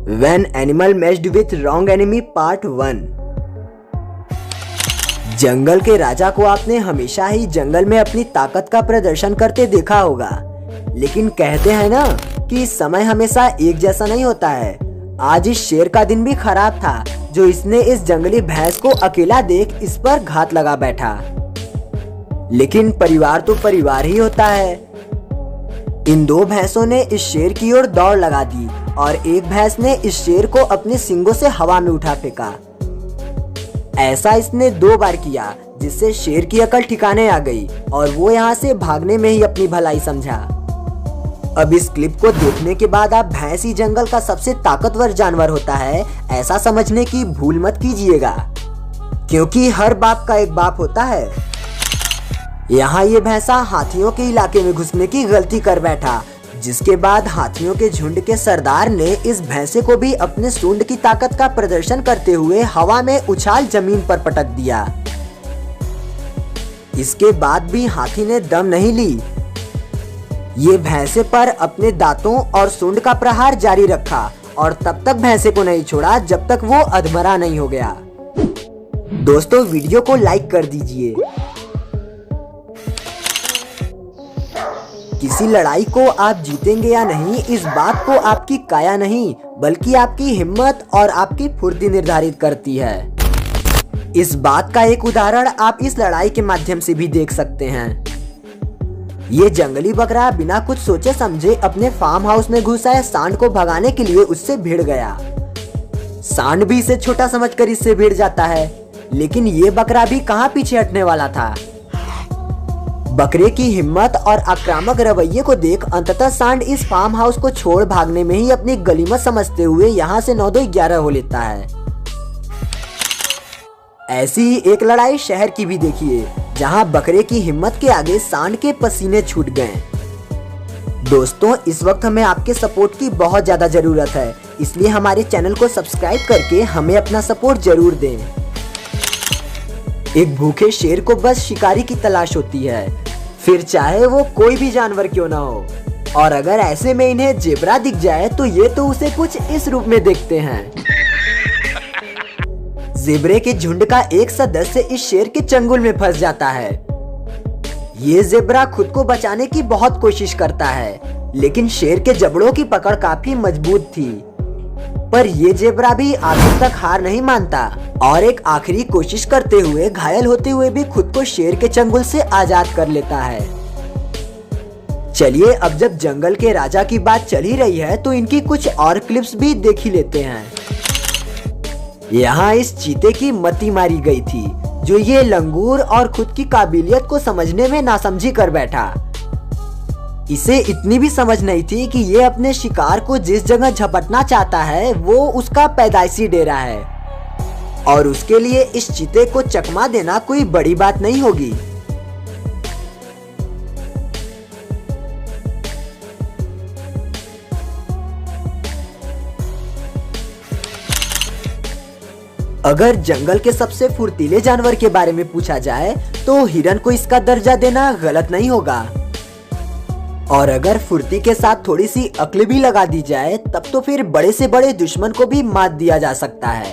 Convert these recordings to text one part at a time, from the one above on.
When Animal Meshed with Wrong Enemy Part 1। जंगल के राजा को आपने हमेशा ही जंगल में अपनी ताकत का प्रदर्शन करते देखा होगा, लेकिन कहते हैं ना कि समय हमेशा एक जैसा नहीं होता है। आज इस शेर का दिन भी खराब था, जो इसने इस जंगली भैंस को अकेला देख इस पर घात लगा बैठा। लेकिन परिवार तो परिवार ही होता है। इन दो भैंसों ने इस शेर की ओर दौड़ लगा दी और एक भैंस ने इस शेर को अपने सींगों से हवा में उठा फेंका। ऐसा इसने 2 बार किया, जिससे शेर की अकल ठिकाने आ गई और वो यहाँ से भागने में ही अपनी भलाई समझा। अब इस क्लिप को देखने के बाद आप भैंस ही जंगल का सबसे ताकतवर जानवर होता है ऐसा समझने की भूल मत कीजिएगा, क्योंकि हर बाप का एक बाप होता है। यहाँ ये भैंसा हाथियों के इलाके में घुसने की गलती कर बैठा, जिसके बाद हाथियों के झुंड के सरदार ने इस भैंसे को भी अपने सूंड की ताकत का प्रदर्शन करते हुए हवा में उछाल जमीन पर पटक दिया। इसके बाद भी हाथी ने दम नहीं ली। ये भैंसे पर अपने दांतों और सूंड का प्रहार जारी रखा और तब तक भैंसे को नहीं छोड़ा जब तक वो अधमरा नहीं हो गया। दोस्तों, वीडियो को लाइक कर दीजिए। किसी लड़ाई को आप जीतेंगे या नहीं, इस बात को आपकी काया नहीं बल्कि आपकी हिम्मत और आपकी फुर्ती निर्धारित करती है। इस बात का एक उदाहरण आप इस लड़ाई के माध्यम से भी देख सकते हैं। ये जंगली बकरा बिना कुछ सोचे समझे अपने फार्म हाउस में घुस आए सांड को भगाने के लिए उससे भिड़ गया। सांड भी इसे छोटा समझकर इससे भिड़ जाता है, लेकिन ये बकरा भी कहां पीछे हटने वाला था। बकरे की हिम्मत और आक्रामक रवैये को देख अंततः सांड इस फार्म हाउस को छोड़ भागने में ही अपनी गलीमत समझते हुए यहाँ से 9-2-11 हो लेता है। ऐसी ही एक लड़ाई शहर की भी देखिए, जहाँ बकरे की हिम्मत के आगे सांड के पसीने छूट गए। दोस्तों, इस वक्त हमें आपके सपोर्ट की बहुत ज्यादा जरूरत है, इसलिए हमारे चैनल को सब्सक्राइब करके हमें अपना सपोर्ट जरूर दें। एक भूखे शेर को बस शिकारी की तलाश होती है, फिर चाहे वो कोई भी जानवर क्यों ना हो। और अगर ऐसे में इन्हें जेब्रा दिख जाए तो ये तो उसे कुछ इस रूप में देखते हैं। जेब्रे के झुंड का एक सदस्य इस शेर के चंगुल में फंस जाता है। ये जेब्रा खुद को बचाने की बहुत कोशिश करता है, लेकिन शेर के जबड़ों की पकड़ काफी मजबूत थी। पर ये जेब्रा भी आखिर तक हार नहीं मानता और एक आखिरी कोशिश करते हुए घायल होते हुए भी खुद को शेर के चंगुल से आजाद कर लेता है। चलिए, अब जब जंगल के राजा की बात चल ही रही है तो इनकी कुछ और क्लिप्स भी देख ही लेते हैं। यहाँ इस चीते की मती मारी गई थी, जो ये लंगूर और खुद की काबिलियत को समझने में नासमझी कर बैठा। इसे इतनी भी समझ नहीं थी कि ये अपने शिकार को जिस जगह झपटना चाहता है वो उसका पैदाइशी डेरा है और उसके लिए इस चीते को चकमा देना कोई बड़ी बात नहीं होगी। अगर जंगल के सबसे फुर्तीले जानवर के बारे में पूछा जाए तो हिरन को इसका दर्जा देना गलत नहीं होगा। और अगर फुर्ती के साथ थोड़ी सी अक्ल भी लगा दी जाए तब तो फिर बड़े से बड़े दुश्मन को भी मात दिया जा सकता है।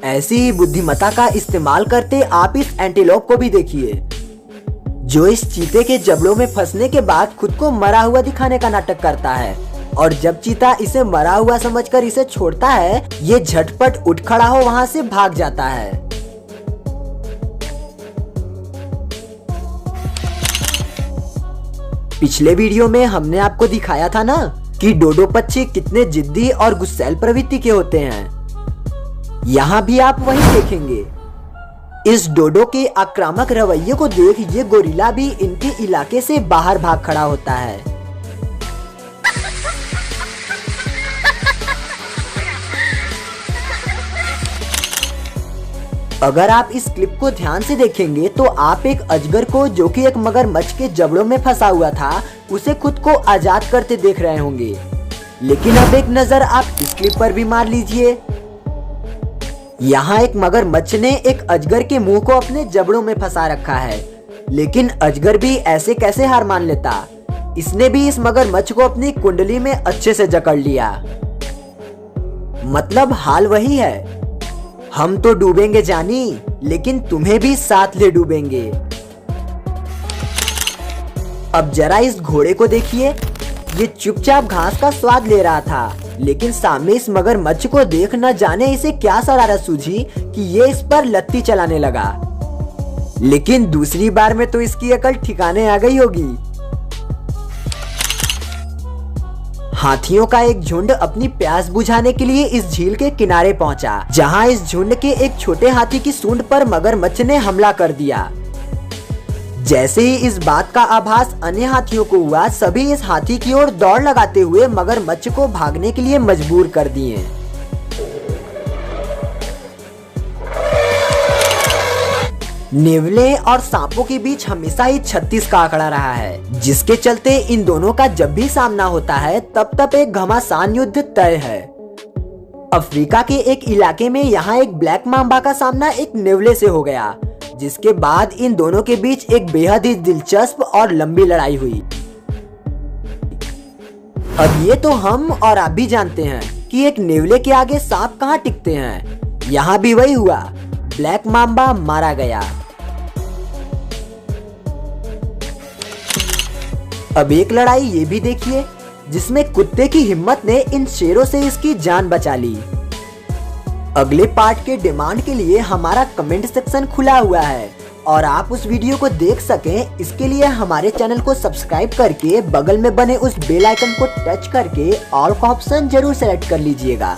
ऐसी ही बुद्धिमत्ता का इस्तेमाल करते आप इस एंटीलोप को भी देखिए, जो इस चीते के जबड़ों में फंसने के बाद खुद को मरा हुआ दिखाने का नाटक करता है। और जब चीता इसे मरा हुआ समझकर इसे छोड़ता है, ये झटपट उठ खड़ा हो वहां से भाग जाता है। पिछले वीडियो में हमने आपको दिखाया था ना कि डोडो पक्षी कितने जिद्दी और गुस्सैल प्रवृत्ति के होते हैं। यहाँ भी आप वही देखेंगे। इस डोडो के आक्रामक रवैये को देख ये गोरिल्ला भी इनके इलाके से बाहर भाग खड़ा होता है। अगर आप इस क्लिप को ध्यान से देखेंगे तो आप एक अजगर को, जो कि एक मगरमच्छ के जबड़ों में फंसा हुआ था, उसे खुद को आजाद करते देख रहे होंगे। लेकिन अब एक नजर आप इस क्लिप पर भी मार लीजिए। यहाँ एक मगरमच्छ ने एक अजगर के मुंह को अपने जबड़ों में फंसा रखा है, लेकिन अजगर भी ऐसे कैसे हार मान लेता। इसने भी इस मगरमच्छ को अपनी कुंडली में अच्छे से जकड़ लिया। मतलब हाल वही है, हम तो डूबेंगे जानी, लेकिन तुम्हें भी साथ ले डूबेंगे। अब जरा इस घोड़े को देखिए, ये चुपचाप घास का स्वाद ले रहा था, लेकिन सामने इस मगरमच्छ को देख न जाने इसे क्या शरारत सूझी कि ये इस पर लत्ती चलाने लगा। लेकिन दूसरी बार में तो इसकी अकल ठिकाने आ गई होगी। हाथियों का एक झुंड अपनी प्यास बुझाने के लिए इस झील के किनारे पहुंचा, जहां इस झुंड के एक छोटे हाथी की सूंड पर मगरमच्छ ने हमला कर दिया। जैसे ही इस बात का आभास अन्य हाथियों को हुआ, सभी इस हाथी की ओर दौड़ लगाते हुए मगरमच्छ को भागने के लिए मजबूर कर दिए। नेवले और सांपों के बीच हमेशा ही 36 का आंकड़ा रहा है, जिसके चलते इन दोनों का जब भी सामना होता है तब एक घमासान युद्ध तय है। अफ्रीका के एक इलाके में यहाँ एक ब्लैक मांबा का सामना एक नेवले से हो गया, जिसके बाद इन दोनों के बीच एक बेहद ही दिलचस्प और लंबी लड़ाई हुई। अब ये तो हम और आप भी जानते हैं कि एक नेवले के आगे सांप कहाँ टिकते हैं। यहाँ भी वही हुआ, ब्लैक मांबा मारा गया। अब एक लड़ाई ये भी देखिए, जिसमें कुत्ते की हिम्मत ने इन शेरों से इसकी जान बचा ली। अगले पार्ट के डिमांड के लिए हमारा कमेंट सेक्शन खुला हुआ है, और आप उस वीडियो को देख सकें इसके लिए हमारे चैनल को सब्सक्राइब करके बगल में बने उस बेल आइकन को टच करके ऑल का ऑप्शन जरूर सेलेक्ट कर लीजिएगा।